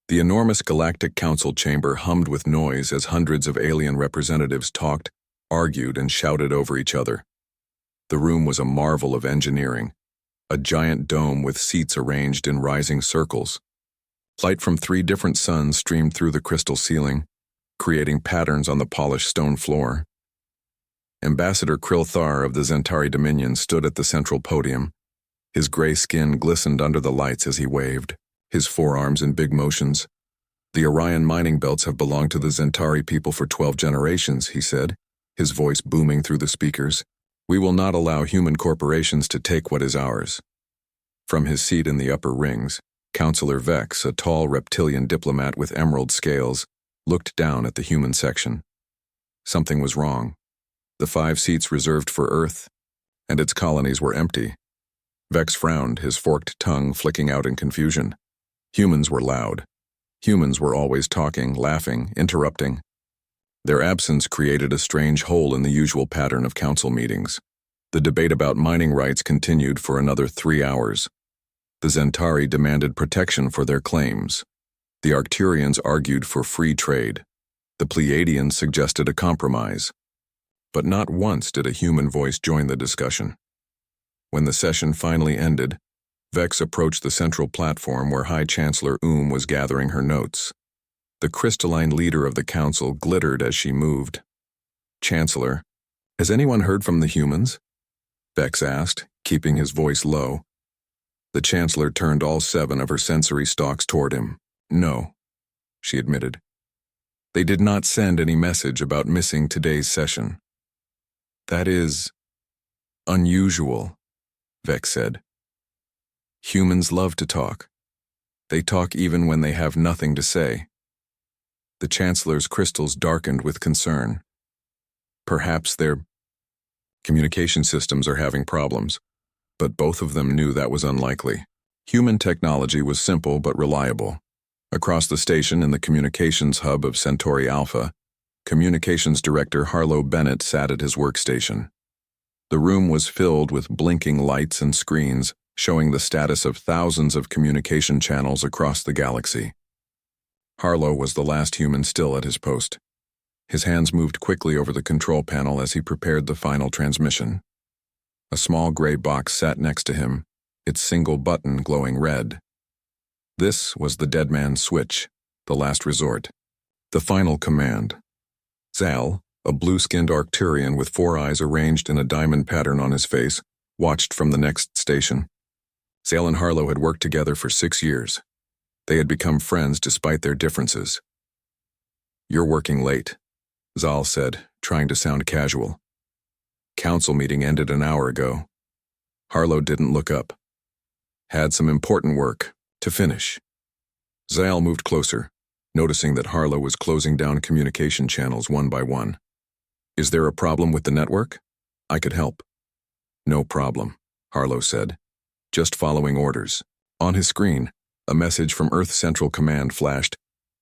The enormous Galactic Council chamber hummed with noise as hundreds of alien representatives talked, argued, and shouted over each other. The room was a marvel of engineering, a giant dome with seats arranged in rising circles. Light from 3 different suns streamed through the crystal ceiling, creating patterns on the polished stone floor. Ambassador Krilthar of the Zentari Dominion stood at the central podium. His gray skin glistened under the lights as he waved, his forearms in big motions. "The Orion mining belts have belonged to the Zentari people for 12 generations, he said, his voice booming through the speakers. "We will not allow human corporations to take what is ours." From his seat in the upper rings, Councillor Vex, a tall reptilian diplomat with emerald scales, looked down at the human section. Something was wrong. The 5 seats reserved for Earth and its colonies were empty. Vex frowned, his forked tongue flicking out in confusion. Humans were loud. Humans were always talking, laughing, interrupting. Their absence created a strange hole in the usual pattern of council meetings. The debate about mining rights continued for another 3 hours. The Zentari demanded protection for their claims. The Arcturians argued for free trade. The Pleiadians suggested a compromise. But not once did a human voice join the discussion. When the session finally ended, Vex approached the central platform where High Chancellor was gathering her notes. The crystalline leader of the council glittered as she moved. "Chancellor, has anyone heard from the humans?" Vex asked, keeping his voice low. The Chancellor turned all 7 of her sensory stalks toward him. "No," she admitted. "They did not send any message about missing today's session." "That is unusual," Vex said. "Humans love to talk. They talk even when they have nothing to say." The Chancellor's crystals darkened with concern. "Perhaps their communication systems are having problems," but both of them knew that was unlikely. Human technology was simple but reliable. Across the station in the communications hub of Centauri Alpha, Communications Director Harlow Bennett sat at his workstation. The room was filled with blinking lights and screens, showing the status of thousands of communication channels across the galaxy. Harlow was the last human still at his post. His hands moved quickly over the control panel as he prepared the final transmission. A small gray box sat next to him, its single button glowing red. This was the dead man's switch, the last resort. The final command. Zal, a blue-skinned Arcturian with 4 eyes arranged in a diamond pattern on his face, watched from the next station. Zal and Harlow had worked together for 6 years. They had become friends despite their differences. "You're working late," Zal said, trying to sound casual. "Council meeting ended an hour ago." Harlow didn't look up. "Had some important work to finish." Zal moved closer, noticing that Harlow was closing down communication channels one by one. "Is there a problem with the network? I could help." "No problem," Harlow said. "Just following orders." On his screen, a message from Earth Central Command flashed.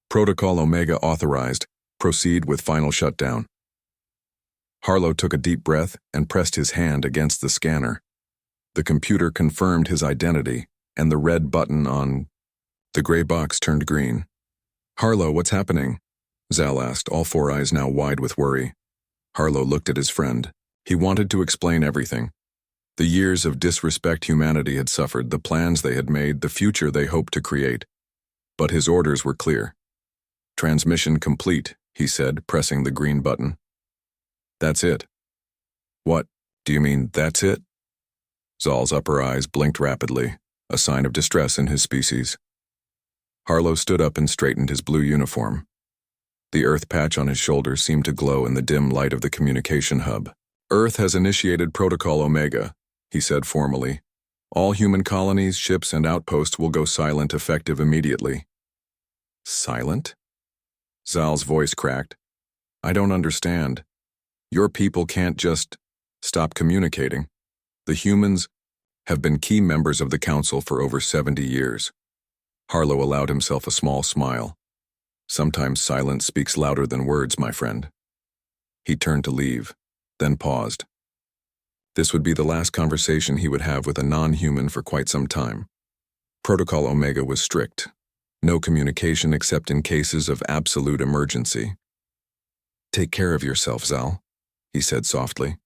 "Protocol Omega authorized. Proceed with final shutdown." Harlow took a deep breath and pressed his hand against the scanner. The computer confirmed his identity, and the red button on the gray box turned green. "Harlow, what's happening?" Zal asked, all 4 eyes now wide with worry. Harlow looked at his friend. He wanted to explain everything. The years of disrespect humanity had suffered, the plans they had made, the future they hoped to create. But his orders were clear. "Transmission complete," he said, pressing the green button. "That's it." "What, do you mean that's it?" Zal's upper eyes blinked rapidly, a sign of distress in his species. Harlow stood up and straightened his blue uniform. The Earth patch on his shoulder seemed to glow in the dim light of the communication hub. "Earth has initiated Protocol Omega," he said formally. "All human colonies, ships, and outposts will go silent effective immediately." "Silent?" Zal's voice cracked. "I don't understand. Your people can't just stop communicating. The humans have been key members of the Council for over 70 years. Harlow allowed himself a small smile. "Sometimes silence speaks louder than words, my friend." He turned to leave, then paused. This would be the last conversation he would have with a non-human for quite some time. Protocol Omega was strict. No communication except in cases of absolute emergency. "Take care of yourself, Zal," he said softly.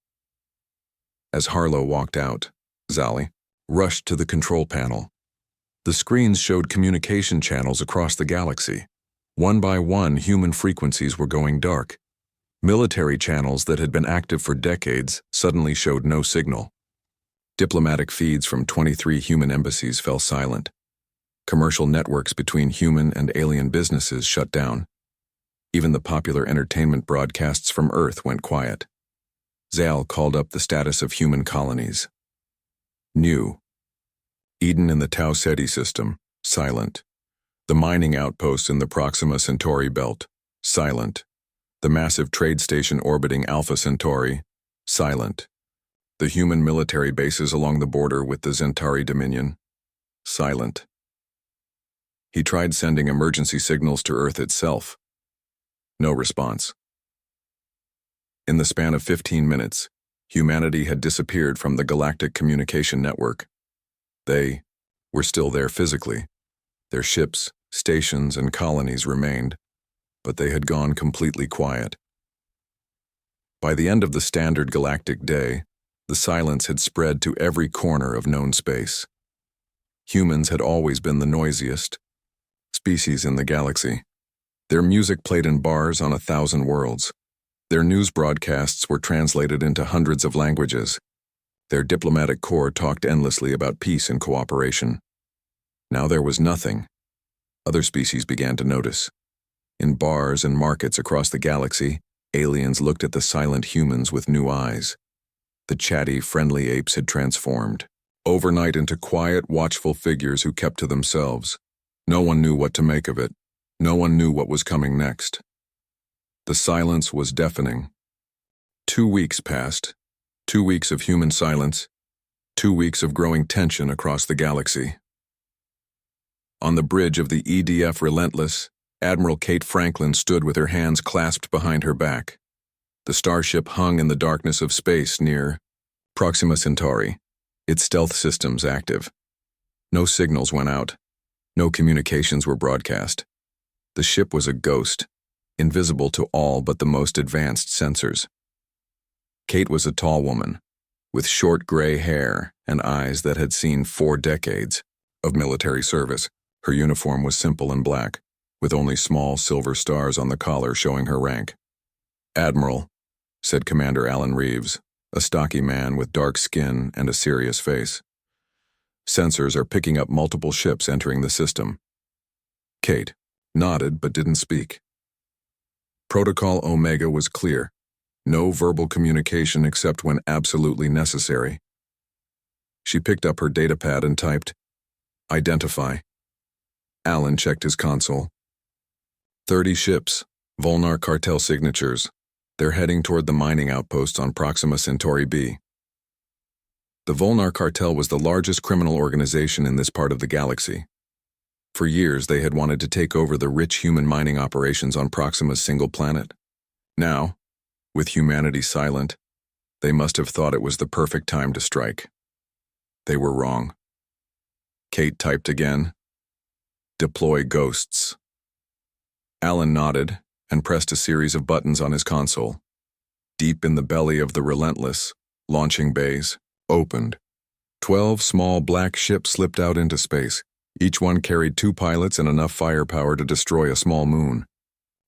As Harlow walked out, Zali rushed to the control panel. The screens showed communication channels across the galaxy. One by one, human frequencies were going dark. Military channels that had been active for decades suddenly showed no signal. Diplomatic feeds from 23 human embassies fell silent. Commercial networks between human and alien businesses shut down. Even the popular entertainment broadcasts from Earth went quiet. Zal called up the status of human colonies. New. Eden in the Tau Ceti system, silent. The mining outposts in the Proxima Centauri belt, silent. The massive trade station orbiting Alpha Centauri, silent. The human military bases along the border with the Centauri Dominion, silent. He tried sending emergency signals to Earth itself. No response. In the span of 15 minutes, humanity had disappeared from the galactic communication network. They were still there physically. Their ships, stations, and colonies remained, but they had gone completely quiet. By the end of the standard galactic day, the silence had spread to every corner of known space. Humans had always been the noisiest species in the galaxy. Their music played in bars on 1,000 worlds. Their news broadcasts were translated into hundreds of languages. Their diplomatic corps talked endlessly about peace and cooperation. Now there was nothing. Other species began to notice. In bars and markets across the galaxy, aliens looked at the silent humans with new eyes. The chatty, friendly apes had transformed, overnight into quiet, watchful figures who kept to themselves. No one knew what to make of it. No one knew what was coming next. The silence was deafening. 2 weeks passed. 2 weeks of human silence. 2 weeks of growing tension across the galaxy. On the bridge of the EDF Relentless, Admiral Kate Franklin stood with her hands clasped behind her back. The starship hung in the darkness of space near Proxima Centauri, its stealth systems active. No signals went out. No communications were broadcast. The ship was a ghost, invisible to all but the most advanced sensors. Kate was a tall woman, with short gray hair and eyes that had seen 4 decades of military service. Her uniform was simple and black, with only small silver stars on the collar showing her rank. "Admiral," said Commander Alan Reeves, a stocky man with dark skin and a serious face. "Sensors are picking up multiple ships entering the system." Kate nodded but didn't speak. Protocol Omega was clear. No verbal communication except when absolutely necessary. She picked up her datapad and typed, "Identify." Alan checked his console. 30 ships, Volnar cartel signatures. They're heading toward the mining outposts on Proxima Centauri B. The Volnar cartel was the largest criminal organization in this part of the galaxy. For years, they had wanted to take over the rich human mining operations on Proxima's single planet. Now, with humanity silent, they must have thought it was the perfect time to strike. They were wrong. Kate typed again, "Deploy ghosts." Alan nodded and pressed a series of buttons on his console. Deep in the belly of the Relentless, launching bays opened. 12 small black ships slipped out into space. Each one carried 2 pilots and enough firepower to destroy a small moon.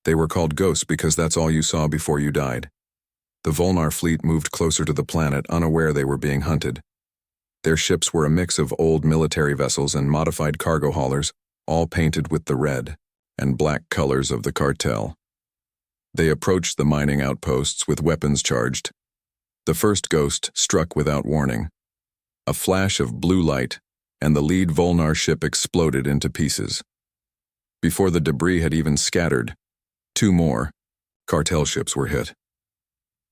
They were called ghosts because that's all you saw before you died. The Volnar fleet moved closer to the planet, unaware they were being hunted. Their ships were a mix of old military vessels and modified cargo haulers, all painted with the red and black colors of the cartel. They approached the mining outposts with weapons charged. The first ghost struck without warning. A flash of blue light, and the lead Volnar ship exploded into pieces. Before the debris had even scattered, 2 more cartel ships were hit.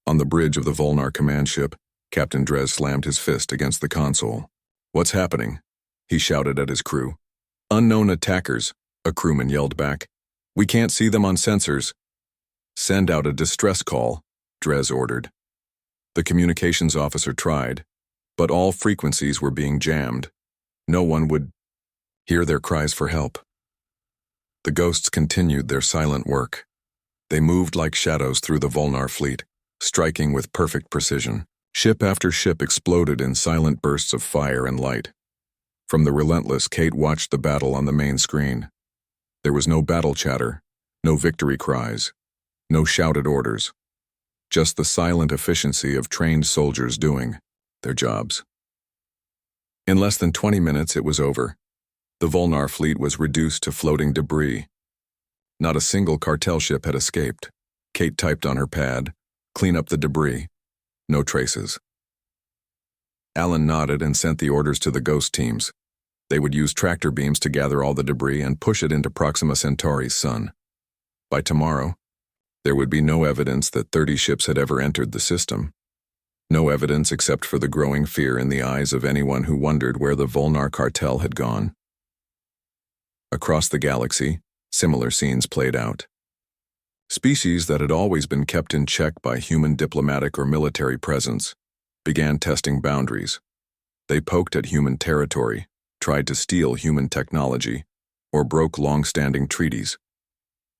On the bridge of the Volnar command ship, Captain Drez slammed his fist against the console. "What's happening?" he shouted at his crew. "Unknown attackers," a crewman yelled back. "We can't see them on sensors." "Send out a distress call," Drez ordered. The communications officer tried, but all frequencies were being jammed. No one would hear their cries for help. The ghosts continued their silent work. They moved like shadows through the Volnar fleet, striking with perfect precision. Ship after ship exploded in silent bursts of fire and light. From the Relentless, Kate watched the battle on the main screen. There was no battle chatter, no victory cries, no shouted orders. Just the silent efficiency of trained soldiers doing their jobs. In less than 20 minutes, it was over. The Volnar fleet was reduced to floating debris. Not a single cartel ship had escaped. Kate typed on her pad, "Clean up the debris." No traces. Alan nodded and sent the orders to the ghost teams. They would use tractor beams to gather all the debris and push it into Proxima Centauri's sun. By tomorrow, there would be no evidence that 30 ships had ever entered the system. No evidence except for the growing fear in the eyes of anyone who wondered where the Volnar cartel had gone. Across the galaxy, similar scenes played out. Species that had always been kept in check by human diplomatic or military presence began testing boundaries. They poked at human territory, tried to steal human technology, or broke long-standing treaties.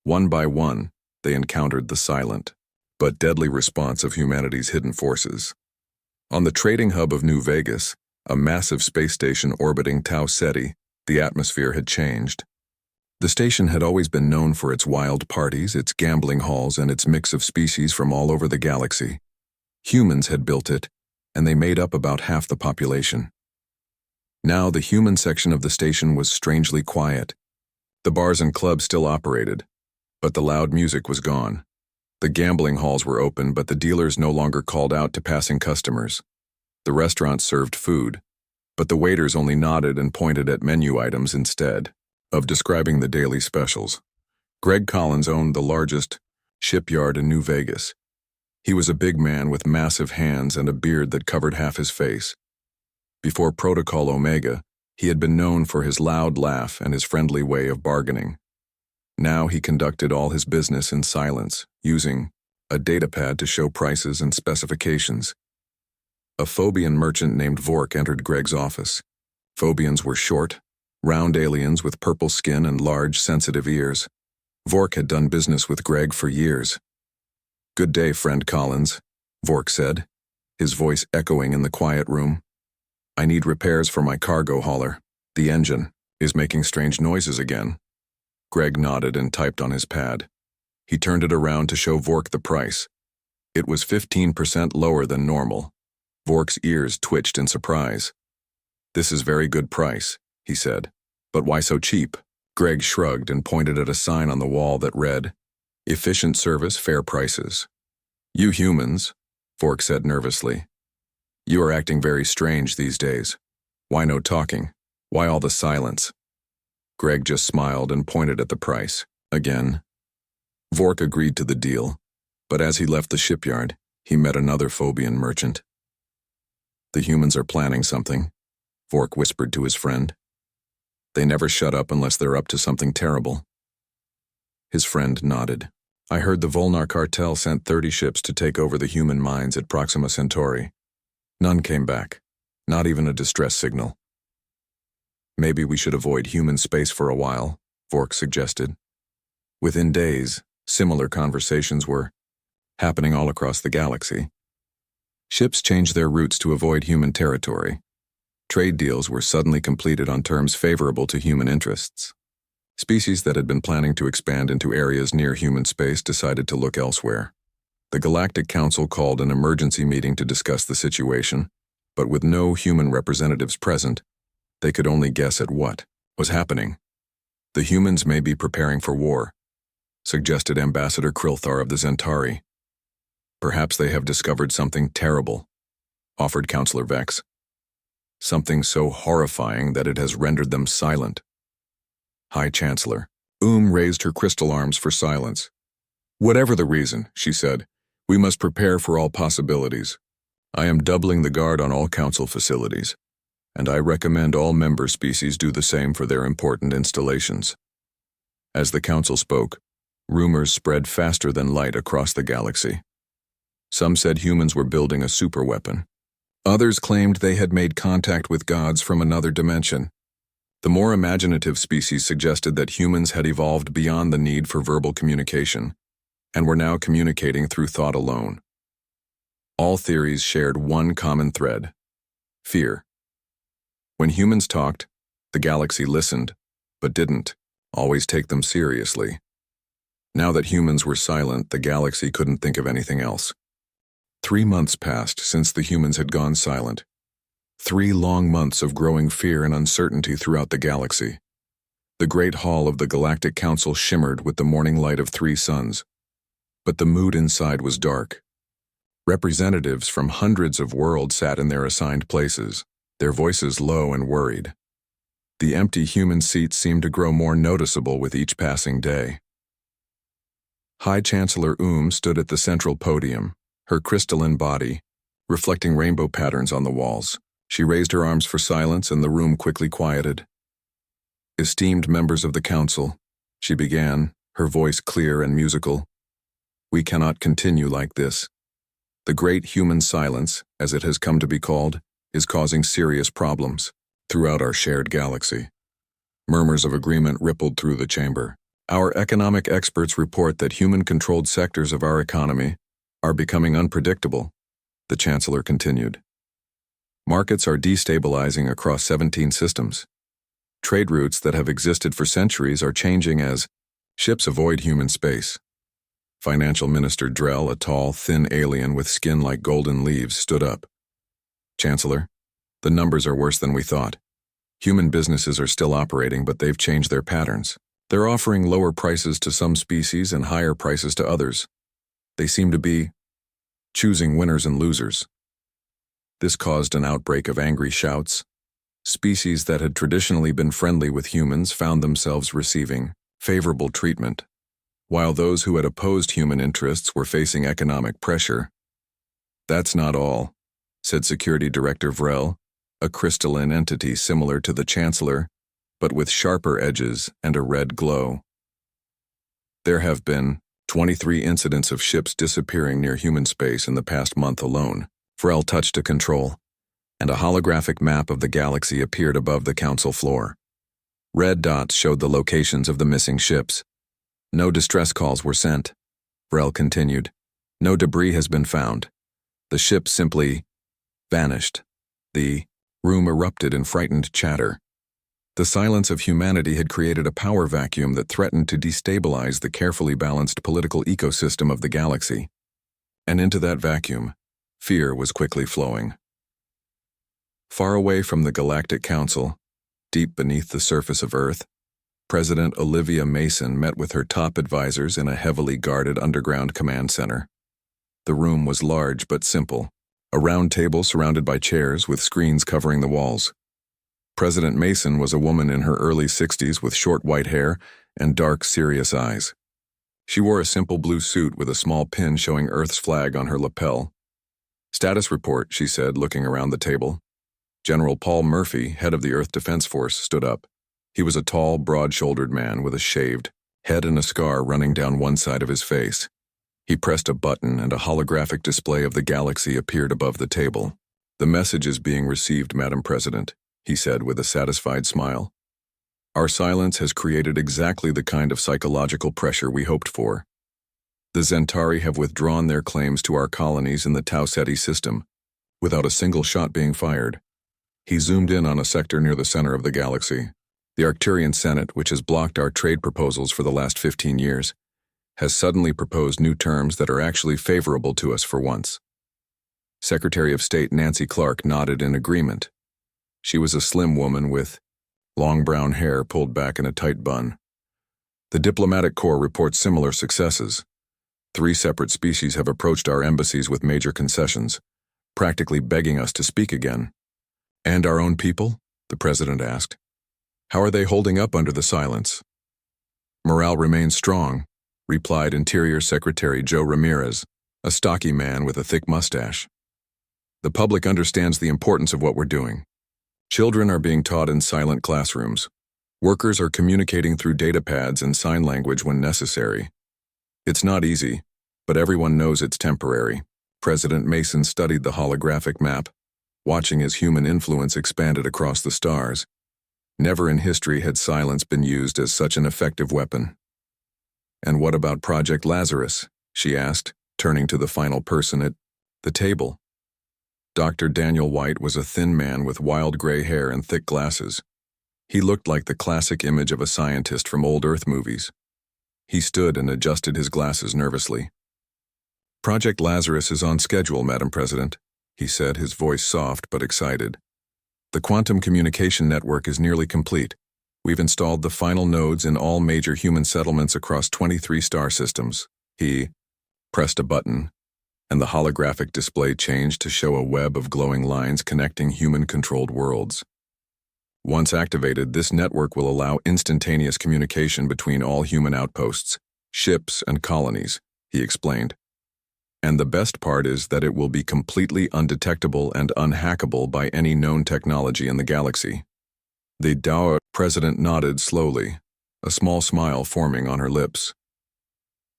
One by one, they encountered the silent, but deadly response of humanity's hidden forces. On the trading hub of New Vegas, a massive space station orbiting Tau Ceti, the atmosphere had changed. The station had always been known for its wild parties, its gambling halls, and its mix of species from all over the galaxy. Humans had built it, and they made up about half the population. Now the human section of the station was strangely quiet. The bars and clubs still operated, but the loud music was gone. The gambling halls were open, but the dealers no longer called out to passing customers. The restaurants served food, but the waiters only nodded and pointed at menu items instead of describing the daily specials. Greg Collins owned the largest shipyard in New Vegas. He was a big man with massive hands and a beard that covered half his face. Before Protocol Omega, he had been known for his loud laugh and his friendly way of bargaining. Now he conducted all his business in silence, using a datapad to show prices and specifications. A Phobian merchant named Vork entered Greg's office. Phobians were short, round aliens with purple skin and large, sensitive ears. Vork had done business with Greg for years. "Good day, friend Collins," Vork said, his voice echoing in the quiet room. "I need repairs for my cargo hauler. The engine is making strange noises again." Greg nodded and typed on his pad. He turned it around to show Vork the price. It was 15% lower than normal. Vork's ears twitched in surprise. "This is very good price," he said. "But why so cheap?" Greg shrugged and pointed at a sign on the wall that read, "Efficient service, fair prices." "You humans," Vork said nervously. "You are acting very strange these days. Why no talking? Why all the silence?" Greg just smiled and pointed at the price. Again. Vork agreed to the deal, but as he left the shipyard, he met another Phobian merchant. "The humans are planning something," Vork whispered to his friend. "They never shut up unless they're up to something terrible." His friend nodded. "I heard the Volnar cartel sent 30 ships to take over the human mines at Proxima Centauri. None came back, not even a distress signal." "Maybe we should avoid human space for a while," Vork suggested. Within days, similar conversations were happening all across the galaxy. Ships changed their routes to avoid human territory. Trade deals were suddenly completed on terms favorable to human interests. Species that had been planning to expand into areas near human space decided to look elsewhere. The Galactic Council called an emergency meeting to discuss the situation, but with no human representatives present, they could only guess at what was happening. "The humans may be preparing for war," suggested Ambassador Krilthar of the Zentari. "Perhaps they have discovered something terrible," offered Counselor Vex. "Something so horrifying that it has rendered them silent." High Chancellor raised her crystal arms for silence. "Whatever the reason," she said, "we must prepare for all possibilities. I am doubling the guard on all Council facilities, and I recommend all member species do the same for their important installations." As the Council spoke, rumors spread faster than light across the galaxy. Some said humans were building a superweapon. Others claimed they had made contact with gods from another dimension. The more imaginative species suggested that humans had evolved beyond the need for verbal communication, and were now communicating through thought alone. All theories shared one common thread: fear. When humans talked, the galaxy listened, but didn't always take them seriously. Now that humans were silent, the galaxy couldn't think of anything else. 3 months passed since the humans had gone silent. 3 long months of growing fear and uncertainty throughout the galaxy. The great hall of the Galactic Council shimmered with the morning light of 3 suns. But the mood inside was dark. Representatives from hundreds of worlds sat in their assigned places, their voices low and worried. The empty human seats seemed to grow more noticeable with each passing day. High Chancellor stood at the central podium, her crystalline body reflecting rainbow patterns on the walls. She raised her arms for silence, and the room quickly quieted. "Esteemed members of the Council," she began, her voice clear and musical, "we cannot continue like this. The great human silence, as it has come to be called, is causing serious problems throughout our shared galaxy." Murmurs of agreement rippled through the chamber. "Our economic experts report that human-controlled sectors of our economy are becoming unpredictable," the Chancellor continued. "Markets are destabilizing across 17 systems. Trade routes that have existed for centuries are changing as ships avoid human space." Financial Minister Drell, a tall, thin alien with skin like golden leaves, stood up. "Chancellor, the numbers are worse than we thought. Human businesses are still operating, but they've changed their patterns. They're offering lower prices to some species and higher prices to others. They seem to be choosing winners and losers." This caused an outbreak of angry shouts. Species that had traditionally been friendly with humans found themselves receiving favorable treatment, while those who had opposed human interests were facing economic pressure. "That's not all," said Security Director Vrel, a crystalline entity similar to the Chancellor, but with sharper edges and a red glow. "There have been 23 incidents of ships disappearing near human space in the past month alone." Vrel touched a control, and a holographic map of the galaxy appeared above the council floor. Red dots showed the locations of the missing ships. "No distress calls were sent," Vrel continued. "No debris has been found. The ships simply vanished." The room erupted in frightened chatter. The silence of humanity had created a power vacuum that threatened to destabilize the carefully balanced political ecosystem of the galaxy. And into that vacuum, fear was quickly flowing. Far away from the Galactic Council, deep beneath the surface of Earth, President Olivia Mason met with her top advisors in a heavily guarded underground command center. The room was large but simple, a round table surrounded by chairs with screens covering the walls. President Mason was a woman in her early 60s with short white hair and dark, serious eyes. She wore a simple blue suit with a small pin showing Earth's flag on her lapel. "Status report," she said, looking around the table. General Paul Murphy, head of the Earth Defense Force, stood up. He was a tall, broad-shouldered man with a shaved head and a scar running down one side of his face. He pressed a button and a holographic display of the galaxy appeared above the table. "The message is being received, Madam President," he said with a satisfied smile. "Our silence has created exactly the kind of psychological pressure we hoped for. The Zentari have withdrawn their claims to our colonies in the Tau Ceti system, without a single shot being fired." He zoomed in on a sector near the center of the galaxy. "The Arcturian Senate, which has blocked our trade proposals for the last 15 years, has suddenly proposed new terms that are actually favorable to us for once." Secretary of State Nancy Clark nodded in agreement. She was a slim woman with long brown hair pulled back in a tight bun. "The diplomatic corps reports similar successes. 3 separate species have approached our embassies with major concessions, practically begging us to speak again." "And our own people?" the president asked. "How are they holding up under the silence?" "Morale remains strong," replied Interior Secretary Joe Ramirez, a stocky man with a thick mustache. "The public understands the importance of what we're doing. Children are being taught in silent classrooms. Workers are communicating through data pads and sign language when necessary. It's not easy, but everyone knows it's temporary." President Mason studied the holographic map, watching as human influence expanded across the stars. Never in history had silence been used as such an effective weapon. "And what about Project Lazarus?" she asked, turning to the final person at the table. Dr. Daniel White was a thin man with wild gray hair and thick glasses. He looked like the classic image of a scientist from old Earth movies. He stood and adjusted his glasses nervously. "Project Lazarus is on schedule, Madam President," he said, his voice soft but excited. "The quantum communication network is nearly complete. We've installed the final nodes in all major human settlements across 23 star systems." He pressed a button, and the holographic display changed to show a web of glowing lines connecting human-controlled worlds. Once activated, this network will allow instantaneous communication between all human outposts, ships, and colonies, he explained. "And the best part is that it will be completely undetectable and unhackable by any known technology in the galaxy." The DAO president nodded slowly, a small smile forming on her lips.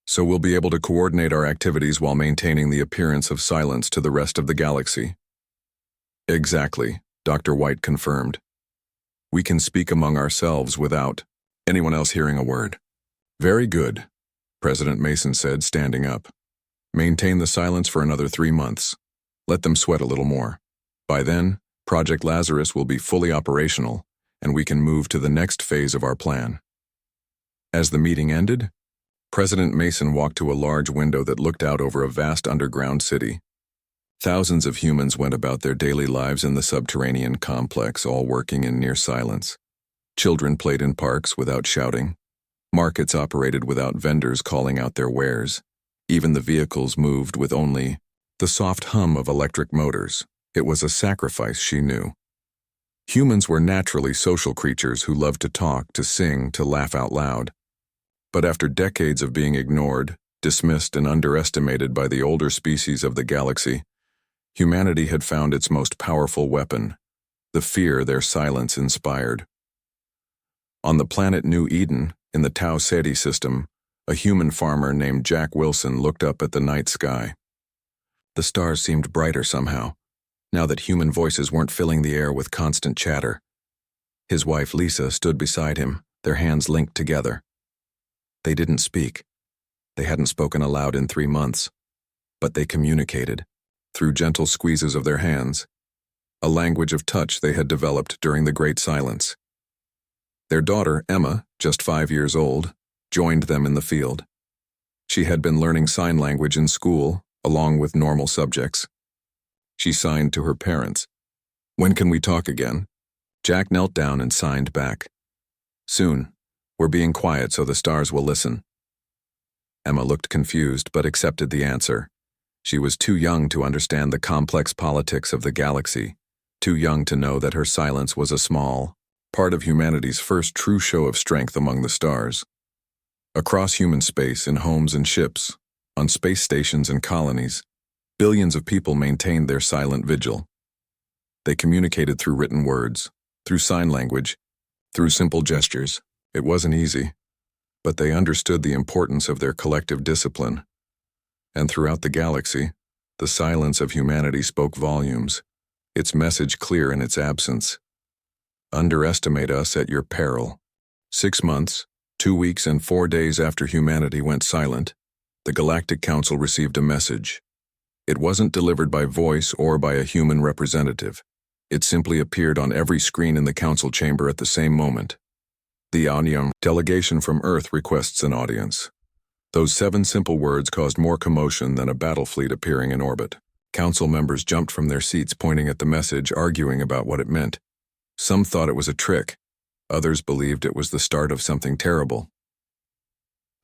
"So we'll be able to coordinate our activities while maintaining the appearance of silence to the rest of the galaxy." "Exactly," Dr. White confirmed. "We can speak among ourselves without anyone else hearing a word." "Very good," President Mason said, standing up. "Maintain the silence for another 3 months. Let them sweat a little more. By then, Project Lazarus will be fully operational, and we can move to the next phase of our plan." As the meeting ended, President Mason walked to a large window that looked out over a vast underground city. Thousands of humans went about their daily lives in the subterranean complex, all working in near silence. Children played in parks without shouting. Markets operated without vendors calling out their wares. Even the vehicles moved with only the soft hum of electric motors. It was a sacrifice, she knew. Humans were naturally social creatures who loved to talk, to sing, to laugh out loud. But after decades of being ignored, dismissed, and underestimated by the older species of the galaxy, humanity had found its most powerful weapon, the fear their silence inspired. On the planet New Eden, in the Tau Ceti system, a human farmer named Jack Wilson looked up at the night sky. The stars seemed brighter somehow, now that human voices weren't filling the air with constant chatter. His wife Lisa stood beside him, their hands linked together. They didn't speak. They hadn't spoken aloud in 3 months, but they communicated, through gentle squeezes of their hands, a language of touch they had developed during the Great Silence. Their daughter, Emma, just 5 years old, joined them in the field. She had been learning sign language in school, along with normal subjects. She signed to her parents. "When can we talk again?" Jack knelt down and signed back. "Soon. We're being quiet so the stars will listen." Emma looked confused but accepted the answer. She was too young to understand the complex politics of the galaxy, too young to know that her silence was a small part of humanity's first true show of strength among the stars. Across human space, in homes and ships, on space stations and colonies, billions of people maintained their silent vigil. They communicated through written words, through sign language, through simple gestures. It wasn't easy, but they understood the importance of their collective discipline. And throughout the galaxy, the silence of humanity spoke volumes, its message clear in its absence. "Underestimate us at your peril." 6 months, 2 weeks, and 4 days after humanity went silent, the Galactic Council received a message. It wasn't delivered by voice or by a human representative. It simply appeared on every screen in the council chamber at the same moment. "The Onion delegation from Earth requests an audience." Those 7 simple words caused more commotion than a battle fleet appearing in orbit. Council members jumped from their seats, pointing at the message, arguing about what it meant. Some thought it was a trick. Others believed it was the start of something terrible.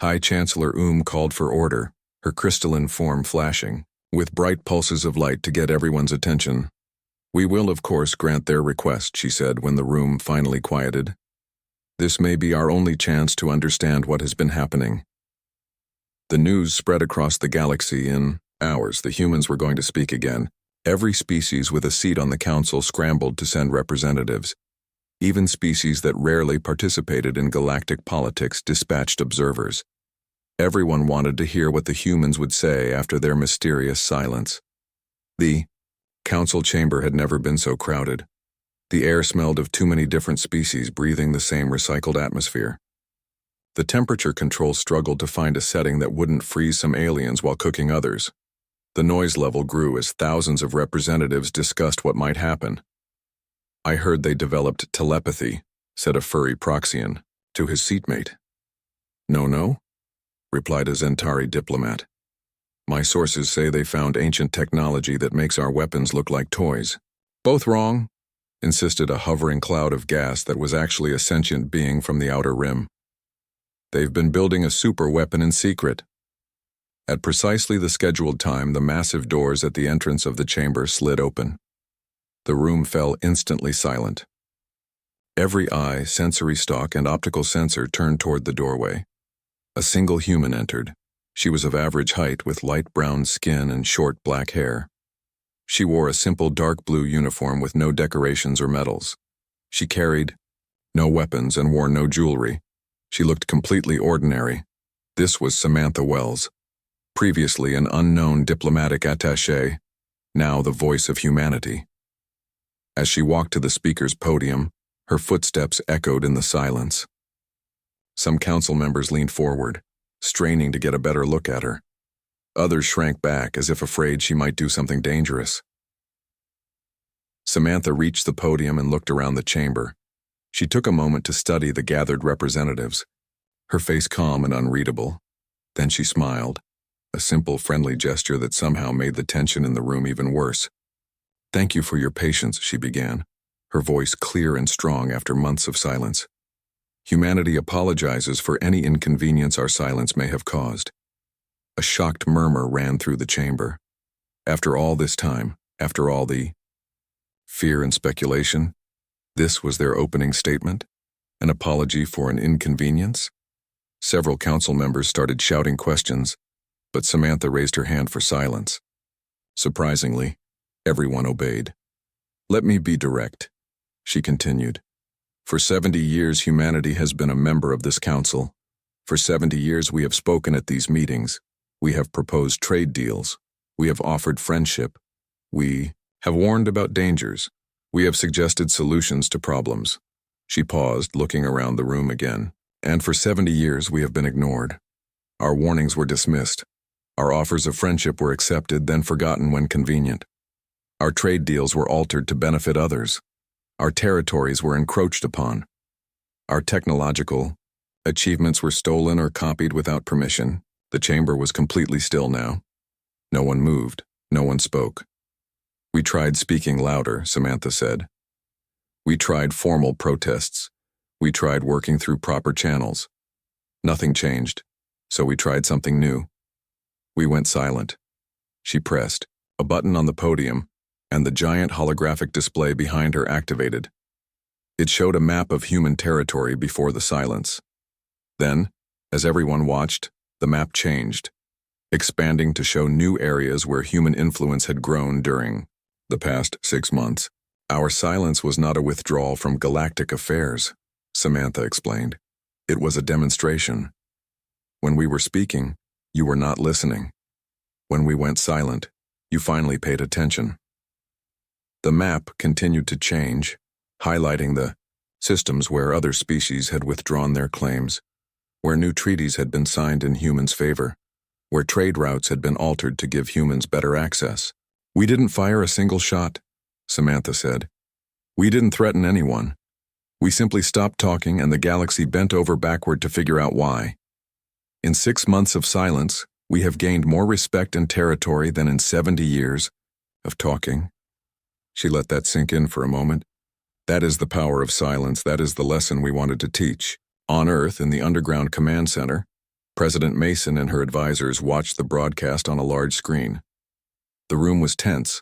High Chancellor called for order, her crystalline form flashing, with bright pulses of light to get everyone's attention. "We will, of course, grant their request," she said when the room finally quieted. "This may be our only chance to understand what has been happening." The news spread across the galaxy. In hours, the humans were going to speak again. Every species with a seat on the council scrambled to send representatives. Even species that rarely participated in galactic politics dispatched observers. Everyone wanted to hear what the humans would say after their mysterious silence. The council chamber had never been so crowded. The air smelled of too many different species breathing the same recycled atmosphere. The temperature control struggled to find a setting that wouldn't freeze some aliens while cooking others. The noise level grew as thousands of representatives discussed what might happen. "I heard they developed telepathy," said a furry Proxian to his seatmate. "No," replied a Zentari diplomat. "My sources say they found ancient technology that makes our weapons look like toys." "Both wrong," insisted a hovering cloud of gas that was actually a sentient being from the outer rim. "They've been building a super weapon in secret." At precisely the scheduled time, the massive doors at the entrance of the chamber slid open. The room fell instantly silent. Every eye, sensory stalk, and optical sensor turned toward the doorway. A single human entered. She was of average height with light brown skin and short black hair. She wore a simple dark blue uniform with no decorations or medals. She carried no weapons and wore no jewelry. She looked completely ordinary. This was Samantha Wells, previously an unknown diplomatic attaché, now the voice of humanity. As she walked to the speaker's podium, her footsteps echoed in the silence. Some council members leaned forward, straining to get a better look at her. Others shrank back as if afraid she might do something dangerous. Samantha reached the podium and looked around the chamber. She took a moment to study the gathered representatives, her face calm and unreadable. Then she smiled, a simple, friendly gesture that somehow made the tension in the room even worse. "Thank you for your patience," she began, her voice clear and strong after months of silence. "Humanity apologizes for any inconvenience our silence may have caused." A shocked murmur ran through the chamber. After all this time, after all the fear and speculation, this was their opening statement? An apology for an inconvenience? Several council members started shouting questions, but Samantha raised her hand for silence. Surprisingly, everyone obeyed. "Let me be direct," she continued. "For 70 years, humanity has been a member of this council. For 70 years, we have spoken at these meetings. We have proposed trade deals. We have offered friendship. We have warned about dangers. We have suggested solutions to problems." She paused, looking around the room again. "And for 70 years, we have been ignored. Our warnings were dismissed. Our offers of friendship were accepted, then forgotten when convenient. Our trade deals were altered to benefit others. Our territories were encroached upon. Our technological achievements were stolen or copied without permission." The chamber was completely still now. No one moved. No one spoke. "We tried speaking louder," Samantha said. "We tried formal protests. We tried working through proper channels. Nothing changed, so we tried something new. We went silent." She pressed a button on the podium, and the giant holographic display behind her activated. It showed a map of human territory before the silence. Then, as everyone watched, the map changed, expanding to show new areas where human influence had grown during the past 6 months. "Our silence was not a withdrawal from galactic affairs," Samantha explained. "It was a demonstration. When we were speaking, you were not listening. When we went silent, you finally paid attention." The map continued to change, highlighting the systems where other species had withdrawn their claims, where new treaties had been signed in humans' favor, where trade routes had been altered to give humans better access. "We didn't fire a single shot," Samantha said. "We didn't threaten anyone. We simply stopped talking and the galaxy bent over backward to figure out why. In 6 months of silence, we have gained more respect and territory than in 70 years of talking." She let that sink in for a moment. That is the power of silence. That is the lesson we wanted to teach. On Earth, in the underground command center, President Mason and her advisors watched the broadcast on a large screen. The room was tense,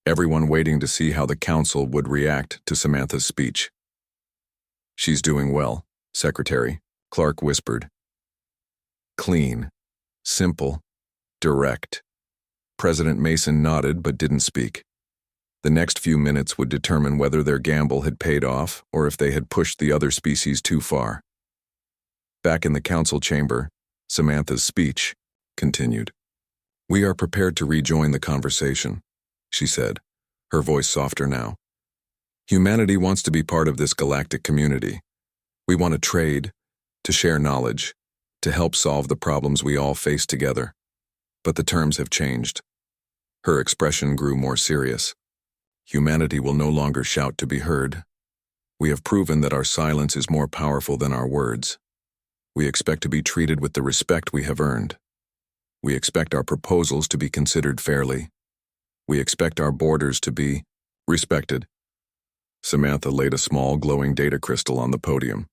everyone waiting to see how the council would react to Samantha's speech. "She's doing well," Secretary Clark whispered. "Clean, simple, direct." President Mason nodded but didn't speak. The next few minutes would determine whether their gamble had paid off or if they had pushed the other species too far. Back in the council chamber, Samantha's speech continued. "We are prepared to rejoin the conversation," she said, her voice softer now. Humanity wants to be part of this galactic community. We want to trade, to share knowledge, to help solve the problems we all face together. But the terms have changed. Her expression grew more serious. Humanity will no longer shout to be heard. We have proven that our silence is more powerful than our words. We expect to be treated with the respect we have earned. We expect our proposals to be considered fairly. We expect our borders to be respected. Samantha laid a small glowing data crystal on the podium.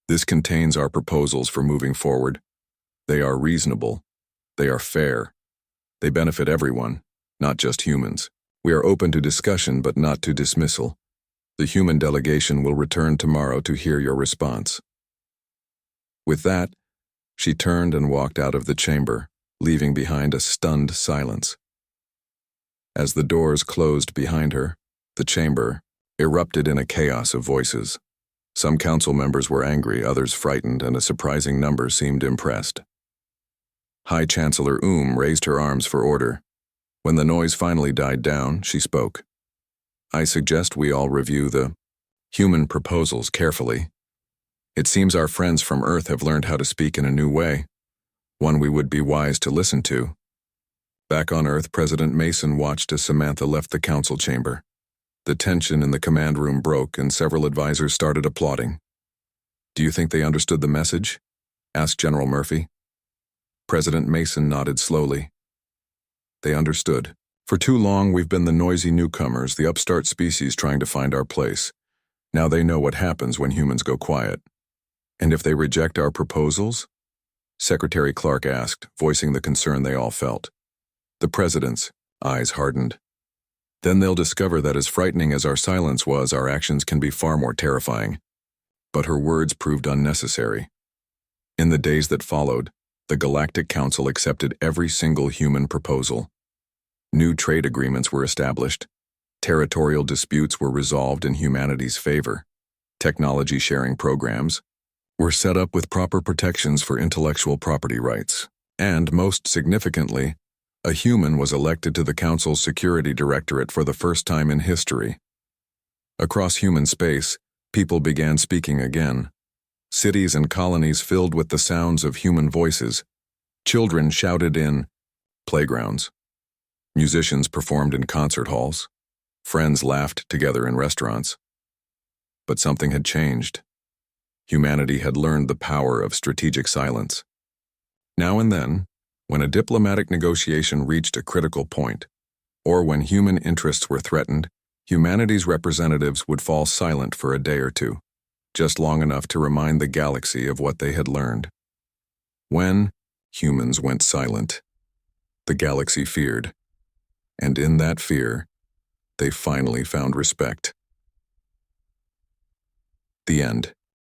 This contains our proposals for moving forward. They are reasonable. They are fair. They benefit everyone, not just humans. We are open to discussion but not to dismissal. The human delegation will return tomorrow to hear your response. With that, she turned and walked out of the chamber, leaving behind a stunned silence. As the doors closed behind her, the chamber erupted in a chaos of voices. Some council members were angry, others frightened, and a surprising number seemed impressed. High Chancellor raised her arms for order. When the noise finally died down, she spoke. I suggest we all review the human proposals carefully. It seems our friends from Earth have learned how to speak in a new way, one we would be wise to listen to. Back on Earth, President Mason watched as Samantha left the council chamber. The tension in the command room broke and several advisors started applauding. Do you think they understood the message? Asked General Murphy. President Mason nodded slowly. They understood. For too long we've been the noisy newcomers, the upstart species trying to find our place. Now they know what happens when humans go quiet. And if they reject our proposals? Secretary Clark asked, voicing the concern they all felt. The president's eyes hardened. Then they'll discover that as frightening as our silence was, our actions can be far more terrifying. But her words proved unnecessary. In the days that followed, the Galactic Council accepted every single human proposal. New trade agreements were established. Territorial disputes were resolved in humanity's favor. Technology sharing programs were set up with proper protections for intellectual property rights. And, most significantly, a human was elected to the Council's Security Directorate for the first time in history. Across human space, people began speaking again. Cities and colonies filled with the sounds of human voices. Children shouted in playgrounds. Musicians performed in concert halls. Friends laughed together in restaurants. But something had changed. Humanity had learned the power of strategic silence. Now and then, when a diplomatic negotiation reached a critical point, or when human interests were threatened, humanity's representatives would fall silent for a day or two, just long enough to remind the galaxy of what they had learned. When humans went silent, the galaxy feared, and in that fear, they finally found respect. The end.